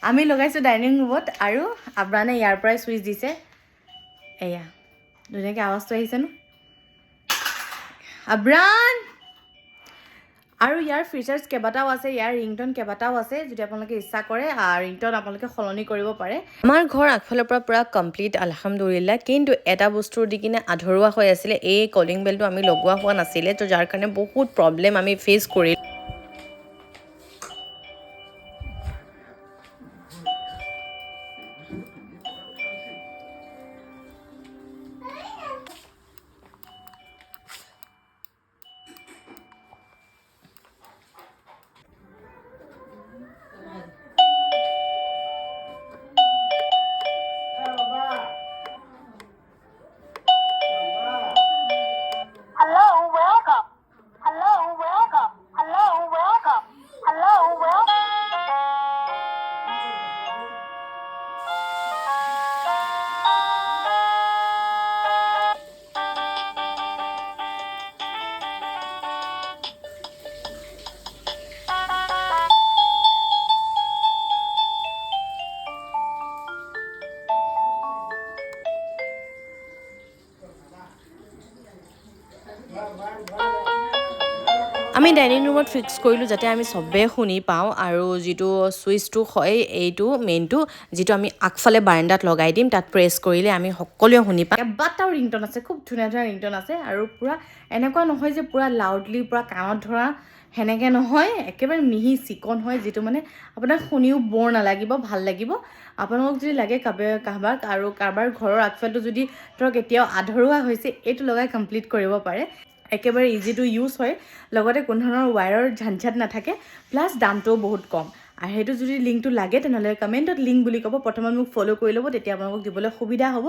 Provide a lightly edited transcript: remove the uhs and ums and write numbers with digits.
আমি লগাইছোঁ ডাইনিং ৰুমত আৰু আব্ৰানে ইয়াৰ পৰাই চুইচ দিছে এয়া ধুনীয়াকৈ আৱাজটো আহিছে ন আব্ৰান আৰু ইয়াৰ ফিচাৰ্ছ কেইবাটাও আছে ইয়াৰ ৰিংটন কেইবাটাও আছে যদি আপোনালোকে ইচ্ছা কৰে ৰিংটন আপোনালোকে সলনি কৰিব পাৰে আমাৰ ঘৰ আগফালৰ পৰা পুৰা কমপ্লিট আলহামদুলিল্লাহ কিন্তু এটা বস্তুৰ দি কিনে আধৰুৱা হৈ আছিলে এই কলিং বেলটো আমি লগোৱা হোৱা নাছিলে তো যাৰ কাৰণে বহুত প্ৰব্লেম আমি ফেচ কৰিলোঁ আমি ডাইনিং ৰুমত ফিক্স কৰিলোঁ যাতে আমি চবেই শুনি পাওঁ আৰু যিটো চুইচটো হয় এইটো মেইনটো যিটো আমি আগফালে বাৰাণ্ডাত লগাই দিম তাত প্ৰেছ কৰিলে আমি সকলোৱে শুনি পাম কেইবাটাও ৰিংটন আছে খুব ধুনীয়া ধুনীয়া ৰিংটন আছে আৰু পূৰা এনেকুৱা নহয় যে পূৰা লাউডলি পূৰা কাণত ধৰা সেনেকৈ নহয় একেবাৰে মিহি চিকন হয় যিটো মানে আপোনাক শুনিও বৰ নালাগিব ভাল লাগিব আপোনালোকক যদি লাগে কাৰোবাৰ ঘৰৰ আগফালটো যদি ধৰক এতিয়াও আধৰুৱা হৈছে এইটো লগাই কমপ্লিট কৰিব পাৰে একেবাৰে ইজি টু ইউজ হয় লগতে কোনো ধৰণৰ ৱায়াৰৰ ঝাঞ্ঝাট নাথাকে প্লাছ দামটোও বহুত কম আৰু সেইটো যদি লিংকটো লাগে তেনেহ'লে কমেণ্টত লিংক বুলি ক'ব প্ৰথমত মোক ফ'ল' কৰি ল'ব তেতিয়া আপোনালোকক দিবলৈ সুবিধা হ'ব